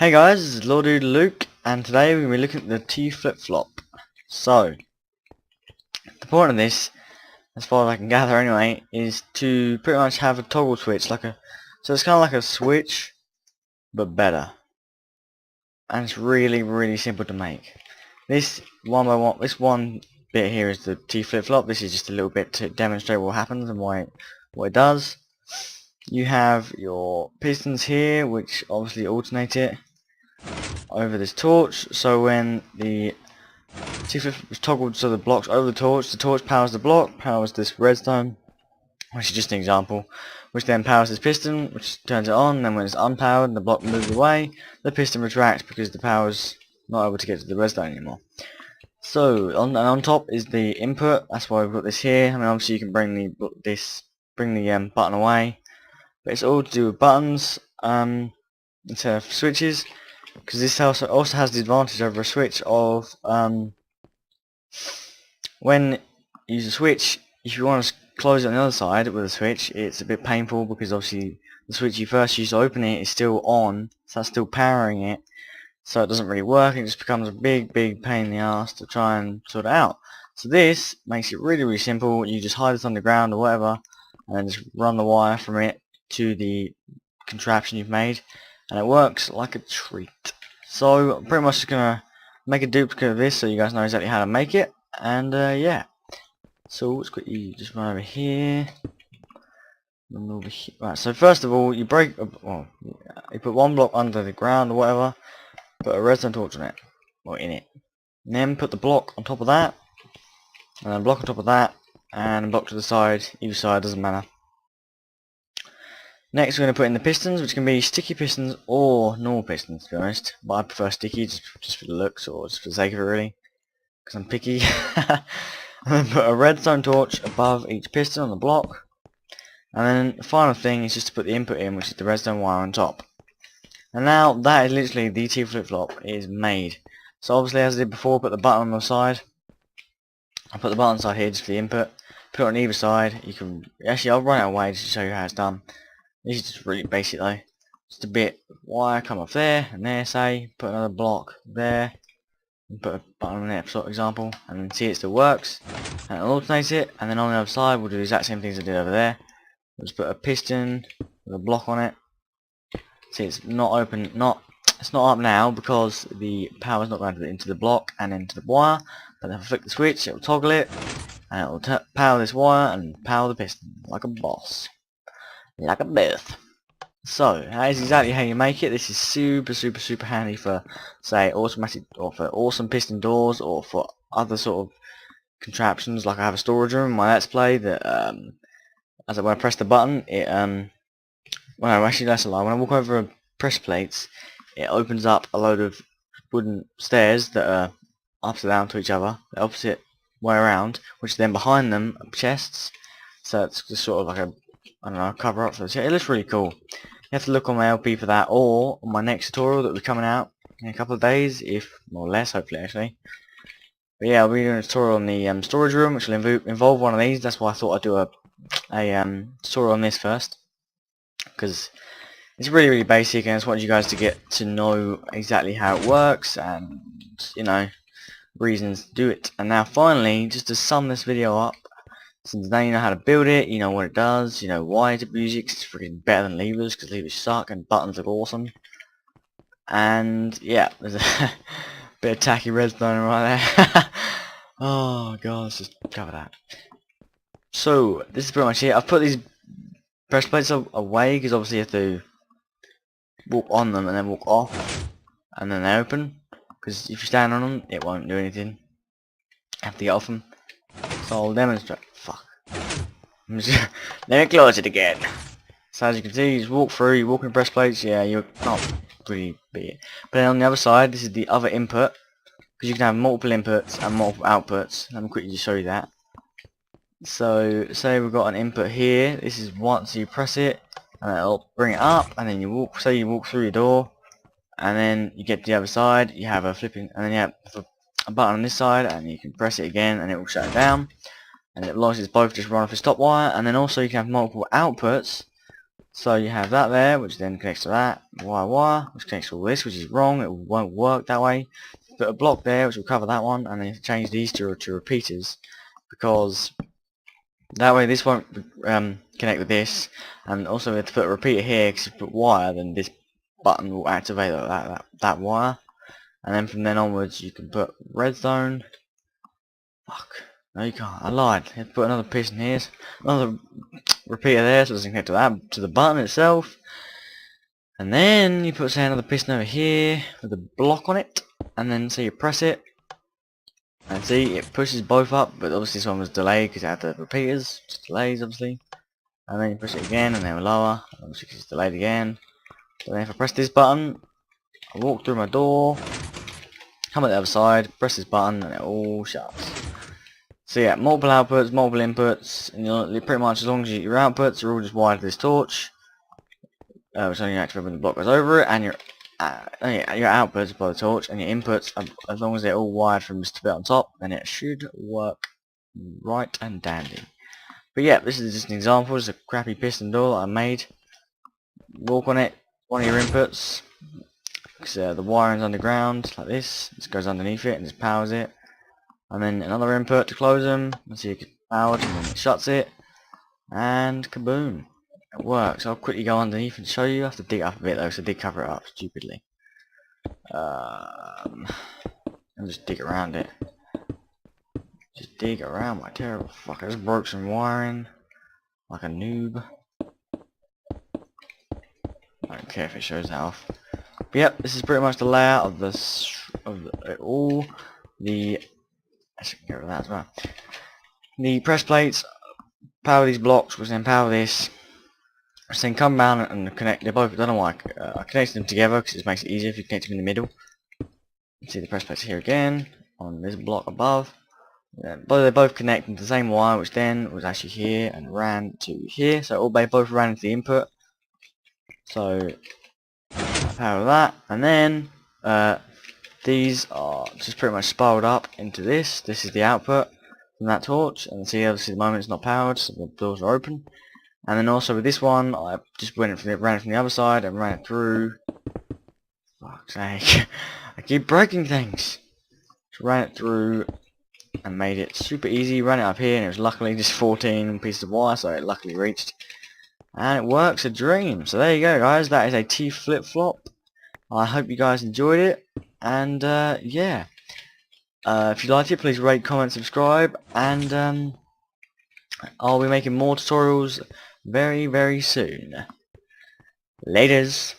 Hey guys, this is Lord Dude Luke, and today we're going to be looking at the T flip-flop. So, the point of this, as far as I can gather anyway, is to pretty much have a toggle switch, so it's kind of like a switch, but better. And it's really simple to make. This one bit here is the T flip-flop. This is just a little bit to demonstrate what happens and what it does. You have your pistons here, which obviously alternate it over this torch, so when the T-flip is toggled so the block's over the torch powers the block, powers this redstone, which is just an example, which then powers this piston, which turns it on. Then when it's unpowered and the block moves away, the piston retracts because the power's not able to get to the redstone anymore. So on top is the input. That's why we've got this here. I mean, obviously you can bring the button away, but it's all to do with buttons instead of switches. Because this also has the advantage over a switch of when you use a switch, if you want to close it on the other side with a switch, it's a bit painful because obviously the switch you first used to open it is still on, so that's still powering it, so it doesn't really work. It just becomes a big pain in the ass to try and sort it out. So this makes it really simple. You just hide this on the ground or whatever, and then just run the wire from it to the contraption you've made, and it works like a treat. So I'm pretty much just gonna make a duplicate of this so you guys know exactly how to make it, and yeah. So let's quickly just run over here. Right, so first of all, you you put one block under the ground or whatever, put a redstone torch on it, or in it, and then put the block on top of that, and then a block on top of that, and a block to the side, either side, doesn't matter. Next we're going to put in the pistons, which can be sticky pistons or normal pistons, to be honest. But I prefer sticky, just for the looks, or just for the sake of it really, because I'm picky. And then put a redstone torch above each piston on the block. And then the final thing is just to put the input in, which is the redstone wire on top. And now that is literally the T flip-flop is made. So obviously, as I did before, put the button on the side. I'll put the button side here just for the input. Put it on either side. You can actually, I'll run it away just to show you how it's done. This is just really basic though. Just a bit of wire come off there and there, say, put another block there, and put a button on it for example, and then see it still works, and it'll alternate it, and then on the other side we'll do the exact same things I did over there. We'll just put a piston with a block on it. See, it's not open, it's not up now because the power's not going into the block and into the wire, but if I flick the switch it'll toggle it, and it'll power this wire and power the piston, like a boss. Like a birth. So that is exactly how you make it. This is super handy for, say, automatic, or for awesome piston doors, or for other sort of contraptions. Like I have a storage room in my Let's Play that when I press the button, it well, actually that's a lie. When I walk over pressure plates, it opens up a load of wooden stairs that are upside down to each other, the opposite way around, which then behind them are chests. So it's just sort of like a, I don't know, cover up for this. It looks really cool. You have to look on my LP for that, or on my next tutorial that will be coming out in a couple of days, if more or less, hopefully actually. But yeah, I'll be doing a tutorial on the storage room, which will involve one of these. That's why I thought I'd do a tutorial on this first, because it's really basic, and I just wanted you guys to get to know exactly how it works, and you know, reasons to do it. And now finally, just to sum this video up, since now you know how to build it, you know what it does, you know why to use it, 'cause it's freaking better than levers, because levers suck and buttons look awesome. And yeah, there's a bit of tacky redstone right there. Oh god, let's just cover that. So this is pretty much it. I've put these press plates away because obviously you have to walk on them and then walk off, and then they open. Because if you stand on them, it won't do anything. You have to get off them. So I'll demonstrate. Fuck. Let me close it again. So as you can see, you just walk through, you walk in press plates, yeah, you're not really be it. But then on the other side, this is the other input, because you can have multiple inputs and multiple outputs. Let me quickly just show you that. So, say we've got an input here, this is once you press it, and it'll bring it up, and then you walk, say you walk through your door, and then you get to the other side, you have a flipping, and then you have a button on this side, and you can press it again, and it will shut it down. And it launches both just run off its top wire, and then also you can have multiple outputs, So you have that there, which then connects to that wire, which connects to all this, which is wrong. It won't work that way. Put a block there, which will cover that one, and then change these to repeaters, because that way this won't connect with this, and also we have to put a repeater here, because if you put wire, then this button will activate that wire, and then from then onwards you can put redstone. Fuck. No, you can't. I lied. You have to put another piston here, another repeater there, so it doesn't connect to that, to the button itself. And then you put, say, another piston over here with a block on it, and then so you press it, and see, it pushes both up, but obviously this one was delayed because it had the repeaters, just delays obviously. And then you push it again, and they were lower, obviously because it's delayed again. But then if I press this button, I walk through my door, come at the other side, press this button, and it all shuts. So yeah, multiple outputs, multiple inputs, and you're pretty much, as long as your outputs are all just wired to this torch, which only activate when the block goes over it, and your outputs by the torch, and your inputs, as long as they're all wired from this bit on top, then it should work right and dandy. But yeah, this is just an example. It's a crappy piston door that I made. Walk on it, one of your inputs, because the wiring's underground, like this. This goes underneath it and just powers it. And then another input to close them, and so you get powered, and then it shuts it, and kaboom, it works. I'll quickly go underneath and show you. I have to dig up a bit though, so I did cover it up stupidly. And just dig around it. Just dig around my terrible fuck. I just broke some wiring like a noob. I don't care if it shows that off. But yep, this is pretty much the layout of all the. I should get rid of that as well. The press plates power these blocks, which then power this, which then come down and connect. They're both. I don't know why I connected them together because it makes it easier if you connect them in the middle. You see the press plates here again on this block above. But they both connect into the same wire, which then was actually here and ran to here. So they both ran into the input. So power that, and then these are just pretty much spiraled up into this. This is the output from that torch, and see, obviously at the moment it's not powered, so the doors are open. And then also with this one, I just ran it from the other side and ran it through. Fuck's sake! I keep breaking things. Just ran it through and made it super easy. Ran it up here, and it was luckily just 14 pieces of wire, so it luckily reached. And it works a dream. So there you go, guys. That is a T flip-flop. I hope you guys enjoyed it, and yeah, if you liked it, please rate, comment, subscribe, and I'll be making more tutorials very, very soon. Laters.